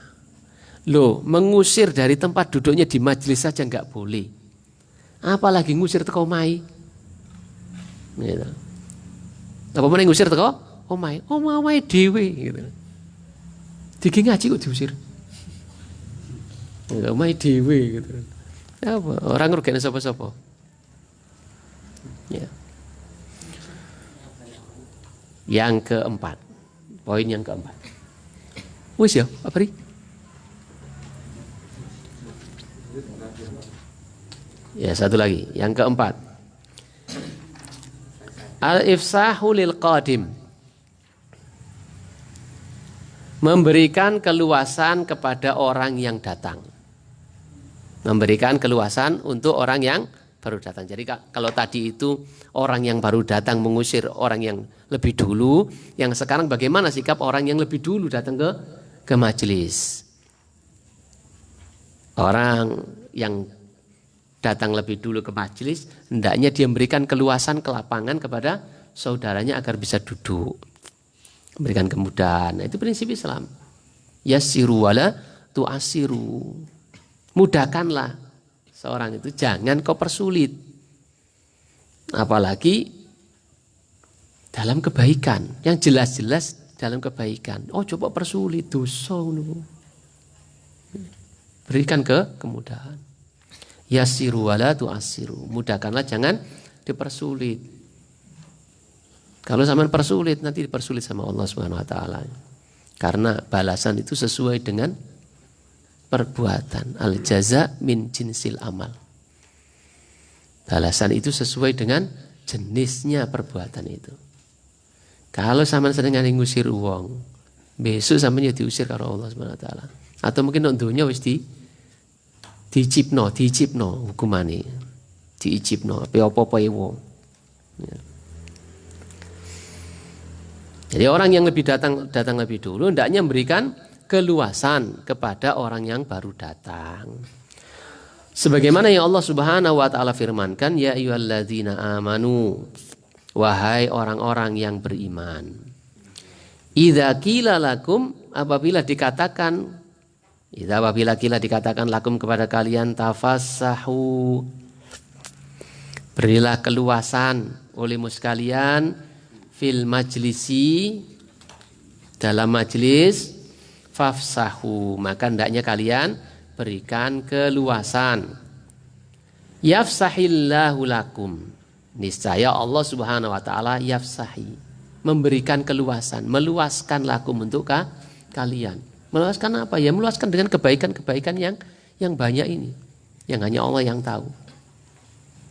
Loh, mengusir dari tempat duduknya di majelis saja nggak boleh, apalagi ngusir teko omai. Gitu. Apa mana ngusir teko omai? Omai dhewe gitu. Diki ngaji kok diusir. Omai dhewe gitu. Apa? Orang ngrugekne sapa-sapa. Ya. Yang keempat. Poin yang keempat. Wis ya, apa ri? Ya, satu lagi, yang keempat. Al-ifsahu lil qadim. Memberikan keluasan kepada orang yang datang. Memberikan keluasan untuk orang yang baru datang. Jadi kalau tadi itu orang yang baru datang mengusir orang yang lebih dulu, yang sekarang bagaimana sikap orang yang lebih dulu datang ke majelis? Orang yang datang lebih dulu ke majelis, hendaknya dia memberikan keluasan ke lapangan kepada saudaranya agar bisa duduk. Memberikan kemudahan. Nah, itu prinsip Islam. Yassiru wala tu'assiru. Mudahkanlah seorang itu, jangan kau persulit. Apalagi dalam kebaikan, yang jelas-jelas dalam kebaikan. Oh, coba persulit, dosa. Berikan kemudahan. Yassiru wala tu'assiru. Mudahkanlah, jangan dipersulit. Kalau zaman persulit, nanti dipersulit sama Allah Subhanahu wa taala. Karena balasan itu sesuai dengan perbuatan. Al jaza min jinsil amal. Balasan itu sesuai dengan jenisnya perbuatan itu. Kalau sampean sering ngusir uang, besok sampean ya diusir karo Allah Subhanahu wa taala. Atau mungkin nang donya wis dicipno hukumane. Diicipno apa-apa wong. Ya. Jadi orang yang lebih datang lebih dulu hendaknya memberikan keluasan kepada orang yang baru datang. Sebagaimana yang Allah Subhanahu wa taala firmankan, ya ayyuhalladzina amanu, wahai orang-orang yang beriman. Idza qila lakum, apabila dikatakan lakum kepada kalian, tafassahu, berilah keluasan olehmu sekalian, fil majlisi, dalam majlis, fafsahu, maka hendaknya kalian berikan keluasan. Yafsahillahu lakum, niscaya Allah Subhanahu wa taala yafsahi, memberikan keluasan, meluaskan lakum untuk kalian. Meluaskan apa? Ya meluaskan dengan kebaikan-kebaikan yang banyak ini, yang hanya Allah yang tahu.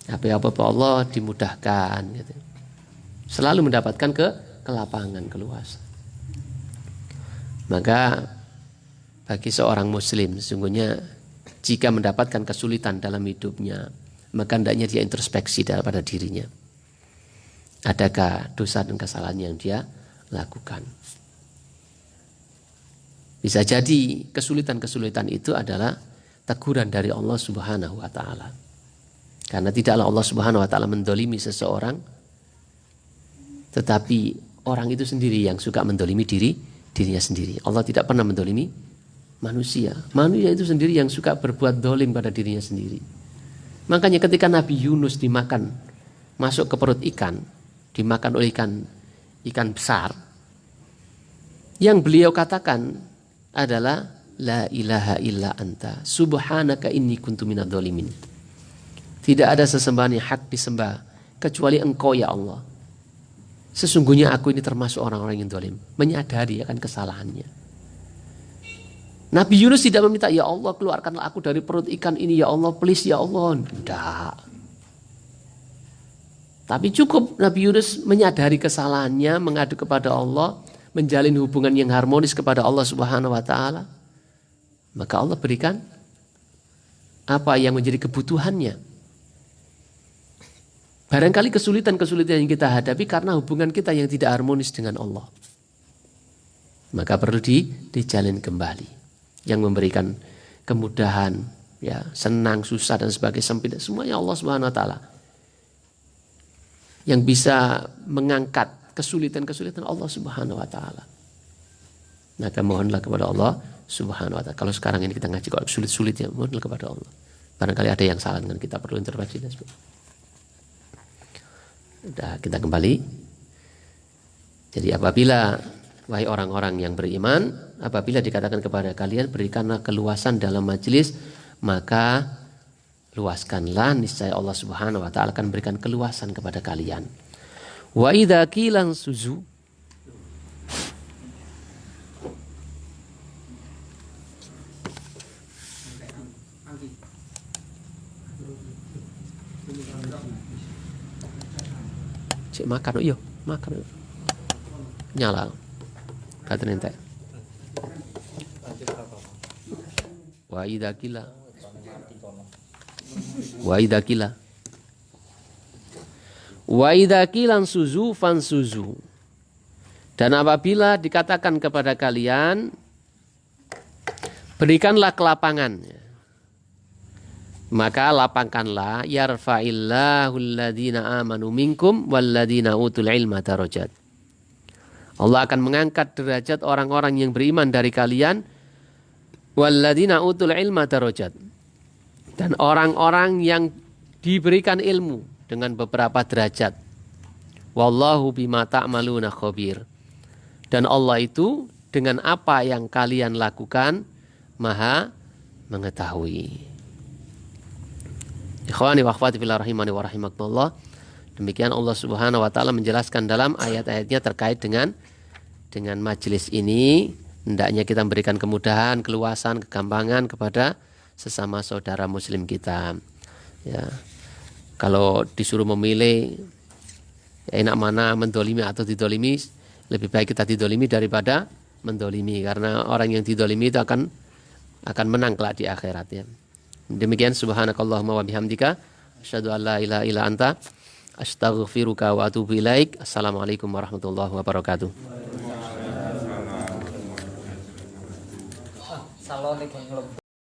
Apa Allah dimudahkan gitu. Selalu mendapatkan kelapangan, keluasan. Maka bagi seorang muslim sesungguhnya jika mendapatkan kesulitan dalam hidupnya, maka hendaknya dia introspeksi pada dirinya. Adakah dosa dan kesalahan yang dia lakukan? Bisa jadi kesulitan-kesulitan itu adalah teguran dari Allah Subhanahu wa taala. Karena tidaklah Allah Subhanahu wa taala mendolimi seseorang, tetapi orang itu sendiri yang suka mendolimi dirinya sendiri. Allah tidak pernah mendolimi manusia. Manusia itu sendiri yang suka berbuat dolim pada dirinya sendiri. Makanya ketika Nabi Yunus dimakan, masuk ke perut ikan, dimakan oleh ikan besar, yang beliau katakan adalah la ilaha illa anta subhanaka inni kuntu minadz dzalimin. Tidak ada sesembahan yang hak disembah kecuali Engkau ya Allah. Sesungguhnya aku ini termasuk orang-orang yang zalim, menyadari akan kesalahannya. Nabi Yunus tidak meminta, ya Allah keluarkanlah aku dari perut ikan ini ya Allah, please ya Allah. Tidak. Tapi cukup Nabi Yunus menyadari kesalahannya, mengadu kepada Allah, menjalin hubungan yang harmonis kepada Allah Subhanahu wa taala. Maka Allah berikan apa yang menjadi kebutuhannya. Barangkali kesulitan-kesulitan yang kita hadapi karena hubungan kita yang tidak harmonis dengan Allah. Maka perlu dijalin kembali. Yang memberikan kemudahan, ya, senang, susah dan sebagainya, sempit, semuanya Allah Subhanahu wa taala. Yang bisa mengangkat kesulitan-kesulitan Allah Subhanahu wa taala. Maka mohonlah kepada Allah Subhanahu wa taala. Kalau sekarang ini kita ngaji kok sulit-sulit ya, mohonlah kepada Allah. Barangkali ada yang salah dengan kita, perlu intervensi dan sebagainya. Sudah, kita kembali. Jadi apabila wahai orang-orang yang beriman, apabila dikatakan kepada kalian berikanlah keluasan dalam majelis, maka luaskanlah, niscaya Allah Subhanahu wa taala akan berikan keluasan kepada kalian. Wa idza qilan suzu cek makan iya makan nyala kata ente wa idza qilan suzu fan suzu, dan apabila dikatakan kepada kalian berikanlah kelapangan, maka lapangkanlah, yarfa'illahu alladhina amanu minkum walladhina utul ilma darajat. Allah akan mengangkat derajat orang-orang yang beriman dari kalian, walladhina utul ilma darajat, dan orang-orang yang diberikan ilmu dengan beberapa derajat. Wallahu bima ta'maluna khabir, dan Allah itu dengan apa yang kalian lakukan maha mengetahui. Ikhwani wa akhwati fillah rahimani wa rahimakumullah. Demikian Allah Subhanahu wa taala menjelaskan dalam ayat-ayatnya terkait dengan majelis ini. Hendaknya kita memberikan kemudahan, keluasan, kegampangan kepada sesama saudara muslim kita. Ya. Kalau disuruh memilih ya enak mana mendolimi atau didolimi, lebih baik kita didolimi daripada mendolimi, karena orang yang didolimi itu akan menang kelak di akhirat ya. Demikian subhanakallahumma wa bihamdika asyhadu an la ilaha illa anta astaghfiruka wa atubu ilaik. Assalamualaikum warahmatullahi wabarakatuh.